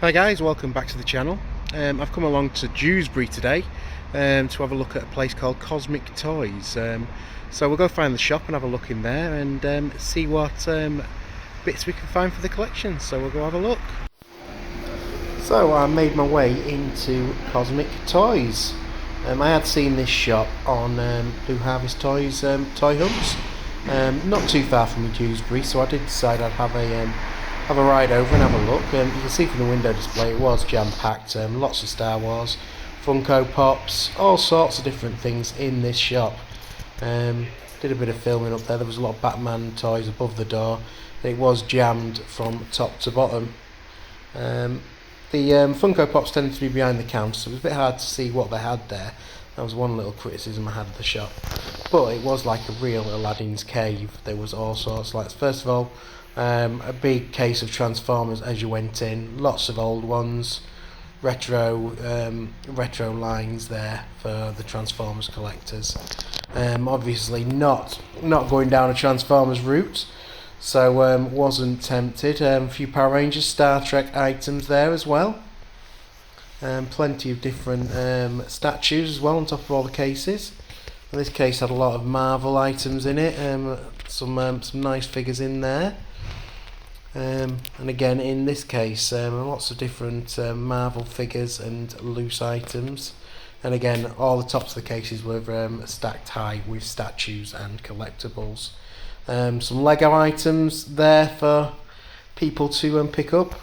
Hi guys, welcome back to the channel. I've come along to Dewsbury today to have a look at a place called Cosmic Toys. So we'll go find the shop and have a look in there and see what bits we can find for the collection. So we'll go have a look. So I made my way into Cosmic Toys. I had seen this shop on Blue Harvest Toys toy hunts, not too far from Dewsbury, so I did decide I'd have a ride over and have a look. You can see from the window display it was jam-packed, lots of Star Wars, Funko Pops, all sorts of different things in this shop. Did a bit of filming up there. There was a lot of Batman toys above the door. It was jammed from top to bottom. The Funko Pops tended to be behind the counter, so it was a bit hard to see what they had there. That was one little criticism I had of the shop. But it was like a real Aladdin's cave. There was all sorts. Like, first of all, a big case of Transformers as you went in, lots of old ones, retro lines there for the Transformers collectors. Obviously not going down a Transformers route, so wasn't tempted. A few Power Rangers, Star Trek items there as well. Plenty of different statues as well on top of all the cases. And this case had a lot of Marvel items in it, some nice figures in there. And again, in this case, lots of different Marvel figures and loose items. And again, all the tops of the cases were stacked high with statues and collectibles. Some Lego items there for people to pick up.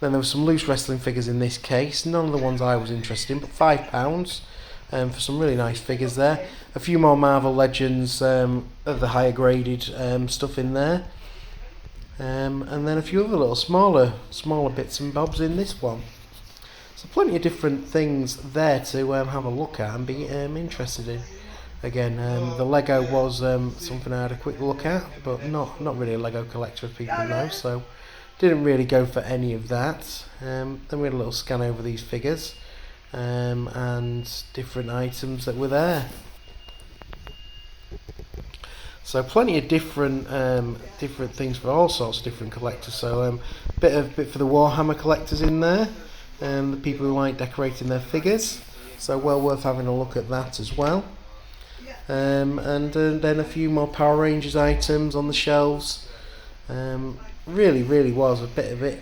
Then there were some loose wrestling figures in this case. None of the ones I was interested in, but £5 for some really nice figures there. A few more Marvel Legends of the higher graded stuff in there. And then a few other little smaller bits and bobs in this one. So plenty of different things there to have a look at and be interested in. Again, the Lego was something I had a quick look at, but not really a Lego collector, as people know, so didn't really go for any of that. Then we had a little scan over these figures and different items that were there. So plenty of different things for all sorts of different collectors. So bit for the Warhammer collectors in there, the people who like decorating their figures. So well worth having a look at that as well. And then a few more Power Rangers items on the shelves. Really was a bit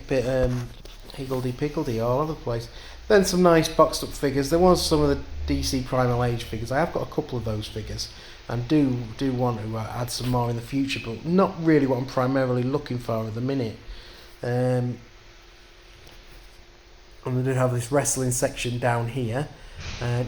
higgledy-piggledy all over the place. Then some nice boxed up figures. There was some of the DC Primal Age figures. I have got a couple of those figures and do want to add some more in the future, but not really what I'm primarily looking for at the minute. And we did have this wrestling section down here.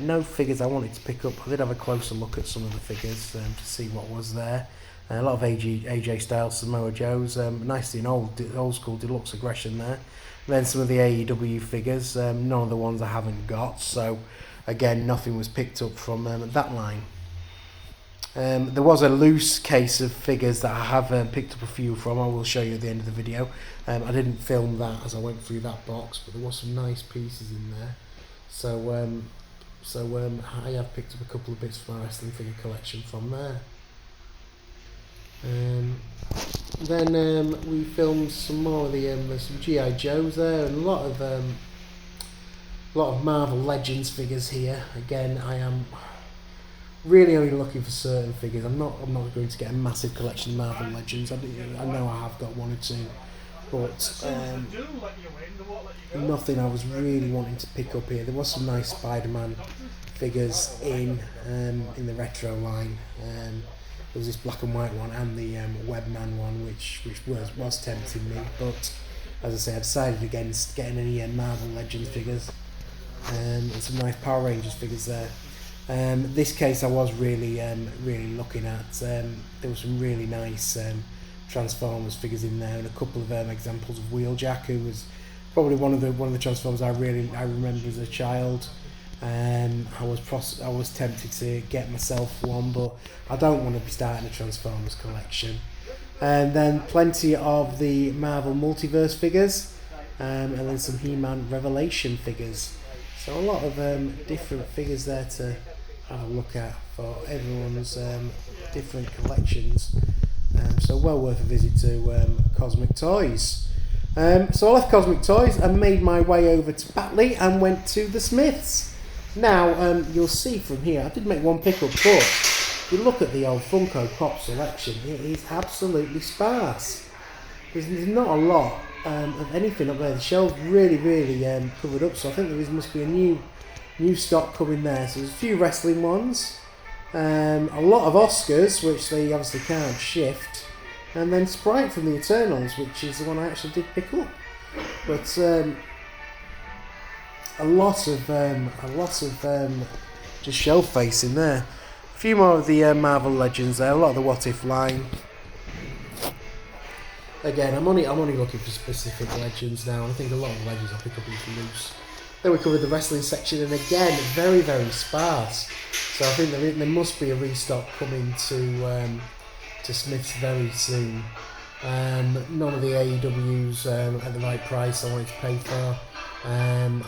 No figures I wanted to pick up. I did have a closer look at some of the figures to see what was there. A lot of AJ Styles, Samoa Joes, nicely an old school deluxe aggression there. Then some of the AEW figures, none of the ones I haven't got, so again nothing was picked up from that line. There was a loose case of figures that I have picked up a few from. I will show you at the end of the video. I didn't film that as I went through that box, but there was some nice pieces in there. So I have picked up a couple of bits from my wrestling figure collection from there. Then we filmed some more of the some G.I. Joes there, and a lot of Marvel Legends figures here. Again, I am really only looking for certain figures. I'm not going to get a massive collection of Marvel Legends. I know I have got one or two, but nothing I was really wanting to pick up here. There was some nice Spider-Man figures in the retro line. There was this black and white one and the Webman one, which was tempting me, but as I say, I decided against getting any Marvel Legends figures. And some nice Power Rangers figures there. This case I was really looking at. There were some really nice Transformers figures in there, and a couple of examples of Wheeljack, who was probably one of the Transformers I remember as a child. I was tempted to get myself one, but I don't want to be starting a Transformers collection. And then plenty of the Marvel Multiverse figures, and then some He-Man Revelation figures. So a lot of different figures there to have a look at for everyone's different collections. So well worth a visit to Cosmic Toys. So I left Cosmic Toys and made my way over to Batley and went to the Smiths. Now, you'll see from here, I did make one pickup, but if you look at the old Funko Pop selection, it is absolutely sparse. There's not a lot of anything up there. The shelves really covered up, so I think there must be a new stock coming there. So there's a few wrestling ones, a lot of Oscars, which they obviously can't shift, and then Sprite from the Eternals, which is the one I actually did pick up. But a lot of just shelf face in there. A few more of the Marvel Legends there. A lot of the What If line. Again, I'm only looking for specific Legends now. I think a lot of the Legends I'll pick up into loose. Then we covered the wrestling section, and again, very sparse. So I think there must be a restock coming to Smiths very soon. None of the AEWs at the right price I wanted to pay for. I'm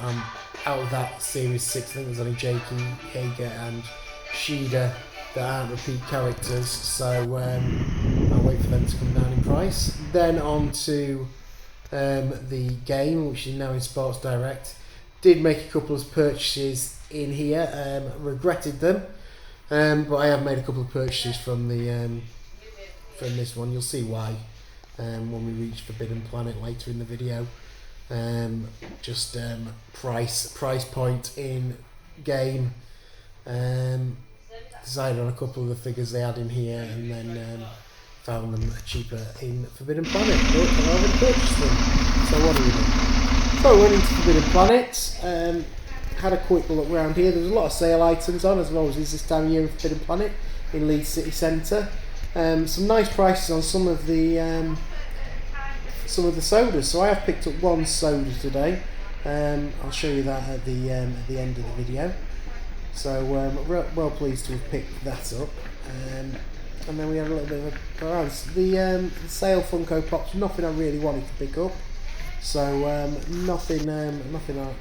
out of that Series 6. I think there's only Jakey, Hager and Shida that aren't repeat characters, so I'll wait for them to come down in price. Then on to the game, which is now in Sports Direct. Did make a couple of purchases in here, regretted them, but I have made a couple of purchases from this one. You'll see why when we reach Forbidden Planet later in the video. Just price point in game. Decided on a couple of the figures they had in here, and then found them cheaper in Forbidden Planet, but I already purchased them. So what do we do? So I went into Forbidden Planet, had a quick look around here. There was a lot of sale items on, as always is this time of year in Forbidden Planet in Leeds City Centre. Some nice prices on some of the sodas. So I have picked up one soda today. I'll show you that at the end of the video. So well pleased to have picked that up, and then we had a little bit of a balance. The sale Funko Pops, nothing I really wanted to pick up, so nothing I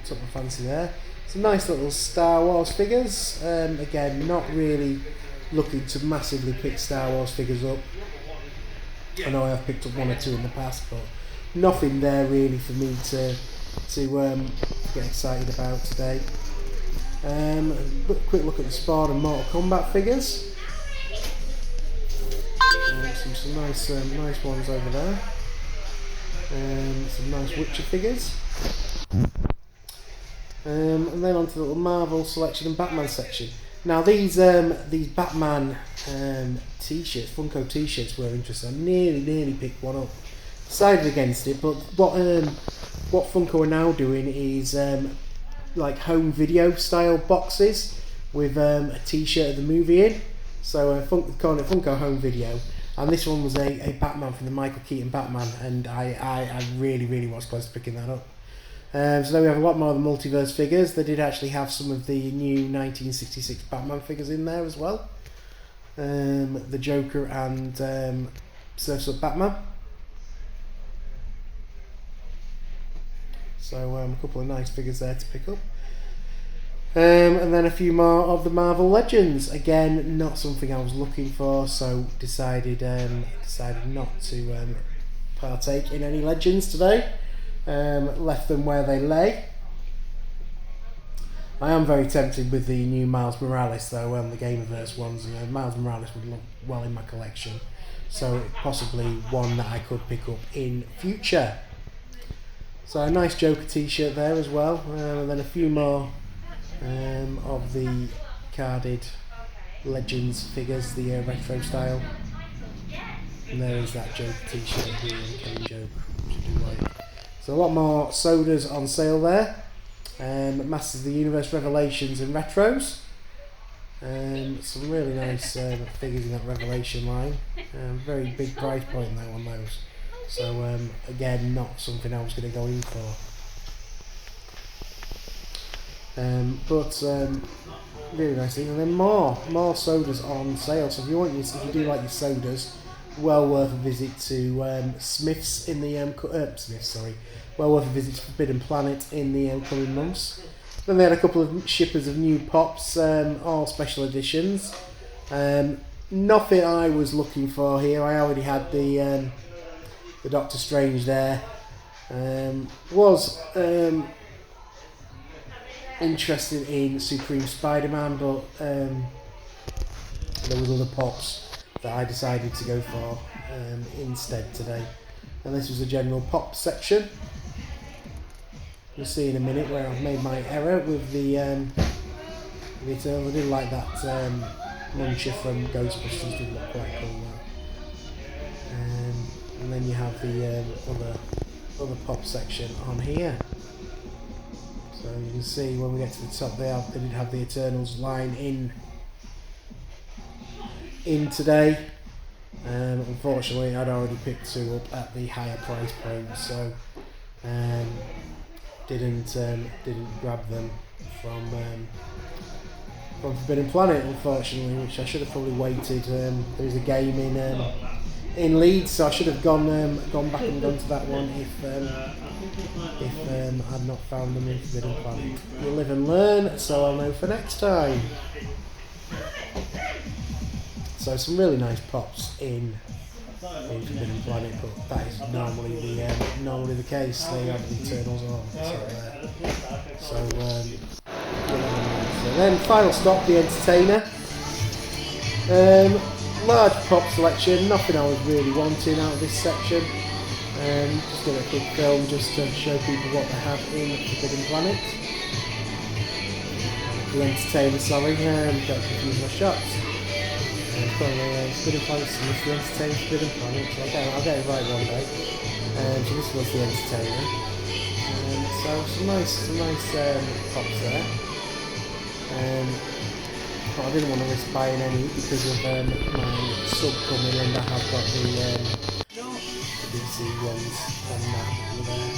took my fancy there. Some nice little Star Wars figures. Again, not really looking to massively pick Star Wars figures up. I know I have picked up one or two in the past, but nothing there really for me to get excited about today. Quick look at the Spawn and Mortal Kombat figures. Some nice ones over there. Some nice Witcher figures. And then onto the little Marvel selection and Batman section. Now these Batman t-shirts, Funko t-shirts were interesting. I nearly picked one up. Decided against it, but what Funko are now doing is like home video style boxes with a t-shirt of the movie in. So calling it Funko Home Video, and this one was a Batman from the Michael Keaton Batman, and I really was close to picking that up. So then we have a lot more of the multiverse figures. They did actually have some of the new 1966 Batman figures in there as well. The Joker and Surf's Up Batman. So a couple of nice figures there to pick up. And then a few more of the Marvel Legends. Again, not something I was looking for, so decided not to partake in any Legends today. Left them where they lay. I am very tempted with the new Miles Morales though, the Gameverse ones. Miles Morales would look well in my collection, so possibly one that I could pick up in future. So a nice Joker t-shirt there as well, and then a few more of the carded Legends figures, the retro style. And there is that Joker t-shirt here, Kevin Joke, which I do like. So a lot more sodas on sale there. Masters of the Universe Revelations and Retros. Some really nice figures in that Revelation line. Very big price point though on those. So again, not something I was going to go in for. But really nice thing. And then more sodas on sale. So if you do like your sodas, well worth a visit to Smiths in the well worth a visit to Forbidden Planet in the coming months. Then they had a couple of shippers of new pops, all special editions. Nothing I was looking for here. I already had the Doctor Strange there. Was interested in Supreme Spider-Man, but there was other pops that I decided to go for instead today. And this was a general pop section. You'll see in a minute where I've made my error with the Eternal. I do like that muncher from Ghostbusters, did look quite cool that. And then you have the other pop section on here. So you can see when we get to the top there, they did have the Eternals line in today. Unfortunately, I'd already picked two up at the higher price point, so didn't grab them from Forbidden Planet, unfortunately, which I should have probably waited. There was a game in Leeds, so I should have gone back and gone to that one if I'd not found them in Forbidden Planet. You live and learn, so I'll know for next time. So some really nice pops in Forbidden Planet, but that is normally the case. They have the Eternals on. So then final stop, the Entertainer. Large pop selection, nothing I was really wanting out of this section. Just did a quick film just to show people what they have in Forbidden Planet. The Entertainer, sorry, don't confuse my shots. Forbidden Planet, so this is the Entertainer Forbidden Planet, so I'll get it right one day. So this was the Entertainer. So some nice pops there. But I didn't want to risk buying any because of my sub coming, and I have got the DC ones on that there.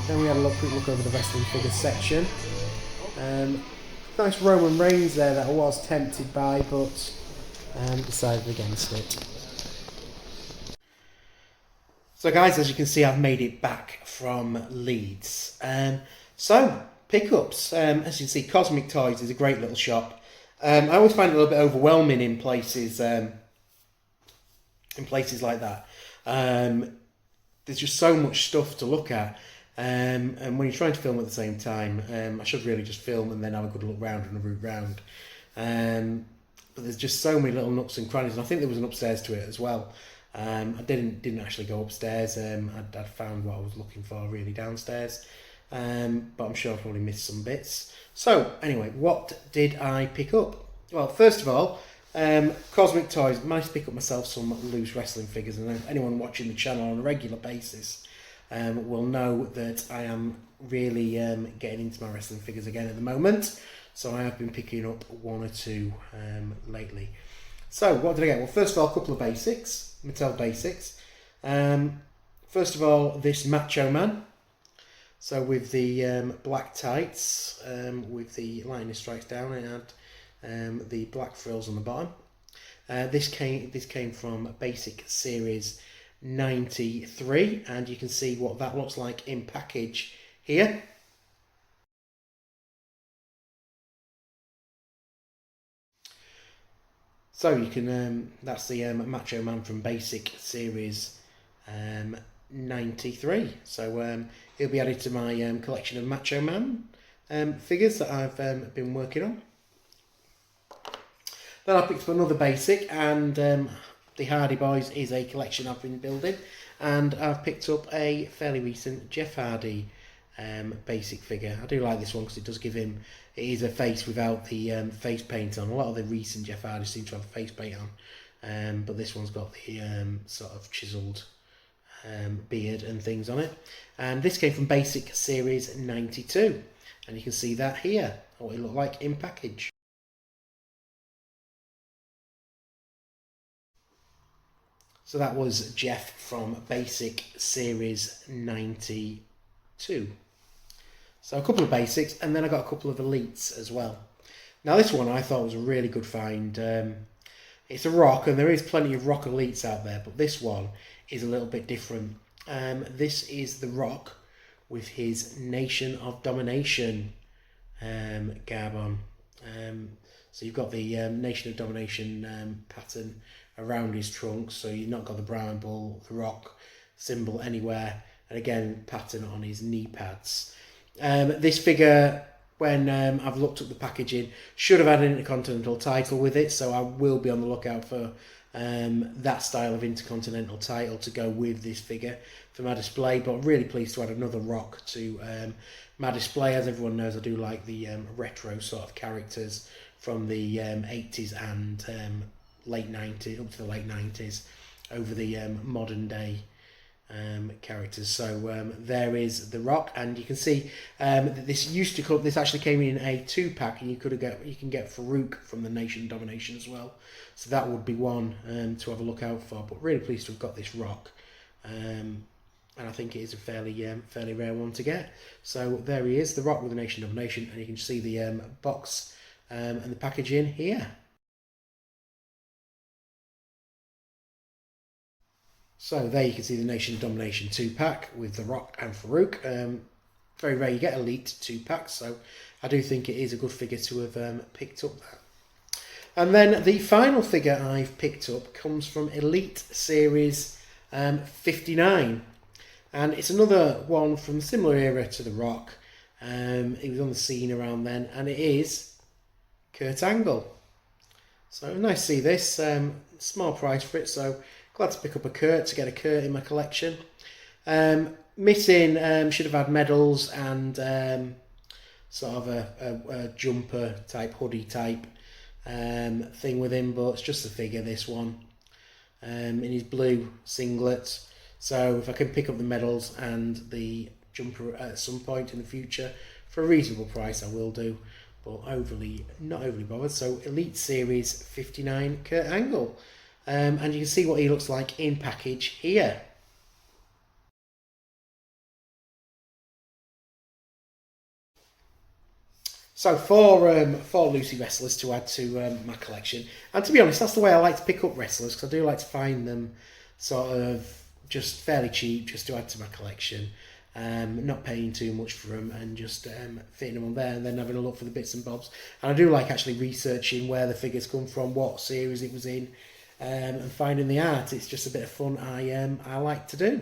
Then we had a quick look over the wrestling figure section. Nice Roman Reigns there that I was tempted by, but decided against it. So guys, as you can see, I've made it back from Leeds. So pickups, as you can see, Cosmic Toys is a great little shop. I always find it a little bit overwhelming in places like that. There's just so much stuff to look at, and when you're trying to film at the same time, I should really just film and then have a good look round and a route round. But there's just so many little nooks and crannies, and I think there was an upstairs to it as well. I didn't actually go upstairs. I'd found what I was looking for really downstairs, but I'm sure I probably missed some bits. So anyway, what did I pick up? Well, first of all, Cosmic Toys. Managed to pick up myself some loose wrestling figures, and anyone watching the channel on a regular basis will know that I am really getting into my wrestling figures again at the moment. So I have been picking up one or two lately. So what did I get? Well, first of all, a couple of basics, Mattel basics. First of all, this Macho Man. So with the black tights, with the lightning strikes down, it had the black frills on the bottom. This came from Basic Series 93, and you can see what that looks like in package here. So you can, that's the Macho Man from Basic Series 93. So he'll be added to my collection of Macho Man figures that I've been working on. Then I picked up another basic, and the Hardy Boys is a collection I've been building, and I've picked up a fairly recent Jeff Hardy basic figure. I do like this one because it does give him, it is a face without the face paint on. A lot of the recent Jeff Hardy seem to have face paint on, but this one's got the sort of chiselled beard and things on it. And this came from Basic Series 92, and you can see that here, what it looked like in package. So that was Jeff from Basic Series 92. So a couple of basics, and then I got a couple of elites as well. Now this one I thought was a really good find. It's a rock, and there is plenty of rock elites out there, but this one is a little bit different. This is the Rock with his Nation of Domination garb on. So you've got the Nation of Domination pattern around his trunk, so you've not got the Brown Bull, the Rock symbol anywhere. and again pattern on his knee pads. This figure, when I've looked up the packaging, should have had an Intercontinental title with it, so I will be on the lookout for that style of Intercontinental title to go with this figure for my display. But I'm really pleased to add another rock to my display. As everyone knows, I do like the retro sort of characters from the 80s and late 90s, up to the late 90s, over the modern day characters. So there is the rock, and you can see that this used to come. This actually came in a 2-pack, and you can get Farouk from the Nation Domination as well. So that would be one to have a look out for. But really pleased to have got this rock, and I think it is a fairly rare one to get. So there he is, the rock with the Nation Domination, and you can see the box and the packaging here. So there you can see the Nation Domination 2-pack with The Rock and Farouk. Very rare you get Elite 2-packs, so I do think it is a good figure to have picked up that. And then the final figure I've picked up comes from Elite Series 59. And it's another one from a similar era to The Rock. He was on the scene around then, and it is Kurt Angle. So nice to see this. Small price for it, so glad to pick up a Kurt, to get a Kurt in my collection. Missing, should have had medals and sort of a jumper type, hoodie type thing with him, but it's just a figure, this one, in his blue singlet. So if I can pick up the medals and the jumper at some point in the future for a reasonable price, I will do, but not overly bothered. So Elite Series 59 Kurt Angle. And you can see what he looks like in package here. So four Lucy wrestlers to add to my collection, and to be honest, that's the way I like to pick up wrestlers, because I do like to find them sort of just fairly cheap, just to add to my collection. Not paying too much for them, and just fitting them on there, and then having a look for the bits and bobs. And I do like actually researching where the figures come from, what series it was in. And finding the art. It's just a bit of fun I like to do.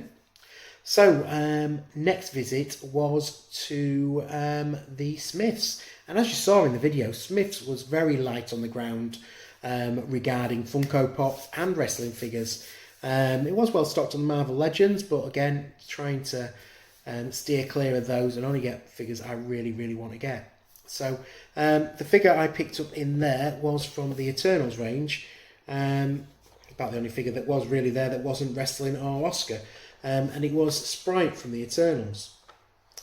So next visit was to the Smiths, and as you saw in the video, Smiths was very light on the ground regarding Funko Pops and wrestling figures. It was well stocked on Marvel Legends, but again, trying to steer clear of those and only get figures I really want to get. So the figure I picked up in there was from the Eternals range. About the only figure that was really there that wasn't wrestling or Oscar, and it was Sprite from the Eternals.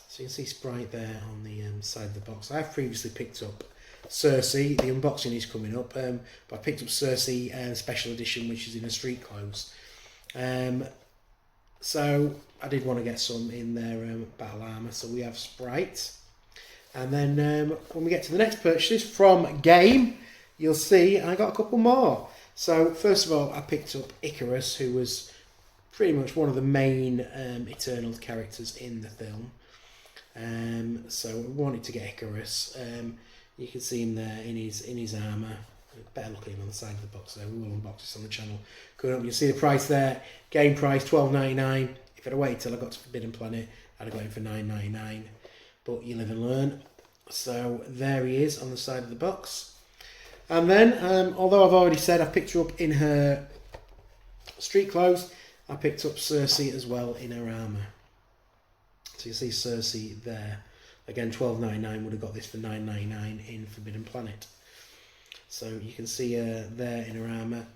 So you can see Sprite there on the side of the box. I've previously picked up Cersei. The unboxing is coming up, but I picked up Cersei Special Edition, which is in a street clothes. So I did want to get some in their battle armour. So we have Sprite, and then when we get to the next purchases from Game, you'll see I got a couple more. So first of all, I picked up Icarus, who was pretty much one of the main Eternals characters in the film. So I wanted to get Icarus. You can see him there in his armour. Better look at him on the side of the box there. We will unbox this on the channel. Coming up, you'll see the price there. Game price $12.99. If I'd have waited till I got to Forbidden Planet, I'd have got him for $9.99. But you live and learn. So there he is on the side of the box. And then, although I've already said I picked her up in her street clothes, I picked up Cersei as well in her armour. So you see Cersei there. Again, $12.99, would have got this for $9.99 in Forbidden Planet. So you can see her there in her armour.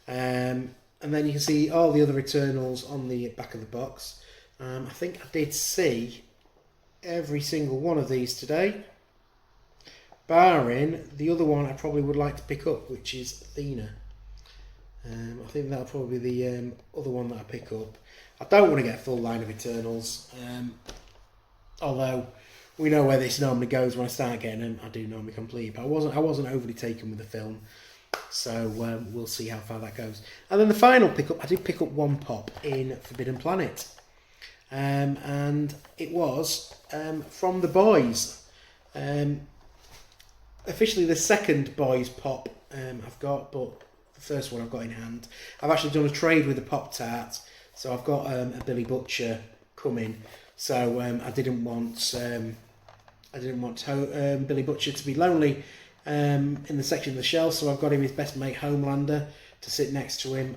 And then you can see all the other Eternals on the back of the box. I think I did see every single one of these today, barring the other one I probably would like to pick up, which is Athena. I think that'll probably be the other one that I pick up. I don't want to get a full line of Eternals, although we know where this normally goes when I start getting them. I do normally complete, but I wasn't overly taken with the film, so we'll see how far that goes. And then the final pickup, I did pick up one pop in Forbidden Planet, and it was from the boys. Officially the second boys pop I've got, but the first one I've got in hand. I've actually done a trade with the Pop Tart, so I've got a Billy Butcher coming. So I didn't want Billy Butcher to be lonely in the section of the shelf. So I've got him his best mate Homelander to sit next to him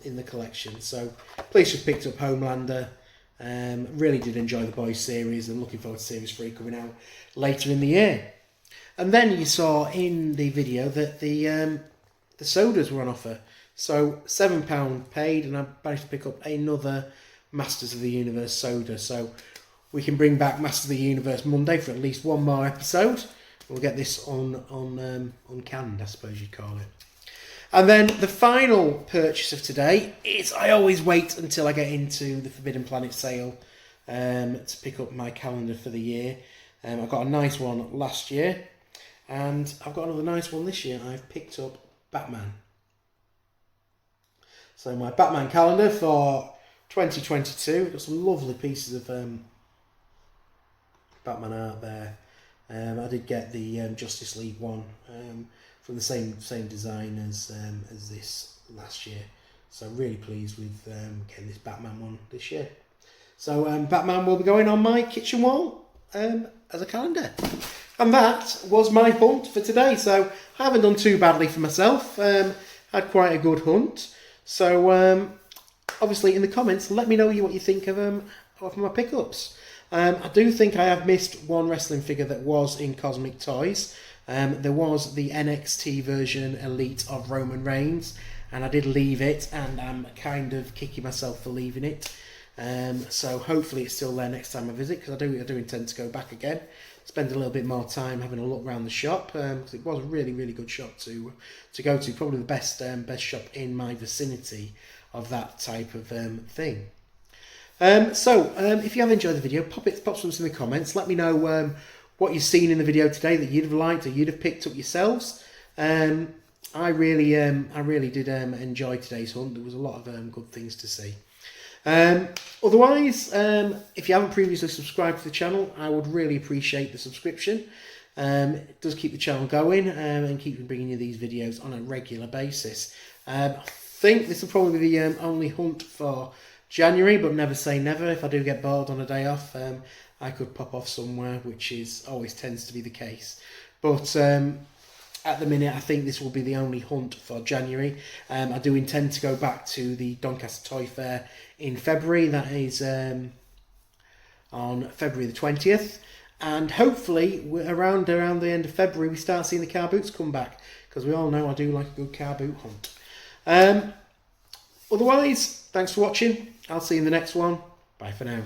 in the collection. So please just picked up Homelander. Really did enjoy the Boys series and looking forward to Series 3 coming out later in the year. And then you saw in the video that the sodas were on offer. So £7 paid, and I managed to pick up another Masters of the Universe soda. So we can bring back Masters of the Universe Monday for at least one more episode. We'll get this uncanned, I suppose you'd call it. And then the final purchase of today is, I always wait until I get into the Forbidden Planet sale to pick up my calendar for the year. I got a nice one last year, and I've got another nice one this year. I've picked up Batman. So my Batman calendar for 2022. Got some lovely pieces of Batman art there. I did get the Justice League one from the same design as this last year. So really pleased with getting this Batman one this year. So Batman will be going on my kitchen wall as a calendar. And that was my hunt for today. So I haven't done too badly for myself. Had quite a good hunt. So obviously in the comments, let me know what you think of my pickups. I do think I have missed one wrestling figure that was in Cosmic Toys. There was the NXT version Elite of Roman Reigns, and I did leave it, and I'm kind of kicking myself for leaving it. So hopefully it's still there next time I visit, because I do intend to go back again, spend a little bit more time having a look around the shop, because it was a really good shop to go to, probably the best shop in my vicinity of that type of thing. If you have enjoyed the video, pop some in the comments. Let me know what you've seen in the video today that you'd have liked or you'd have picked up yourselves. I really did enjoy today's hunt. There was a lot of good things to see. Otherwise, if you haven't previously subscribed to the channel, I would really appreciate the subscription. It does keep the channel going and keep bringing you these videos on a regular basis. I think this will probably be the only hunt for January, but never say never. If I do get bored on a day off, I could pop off somewhere, which always tends to be the case. But at the minute, I think this will be the only hunt for January. I do intend to go back to the Doncaster Toy Fair in February. That is on February the 20th. And hopefully, around the end of February, we start seeing the car boots come back, because we all know I do like a good car boot hunt. Otherwise, thanks for watching. I'll see you in the next one. Bye for now.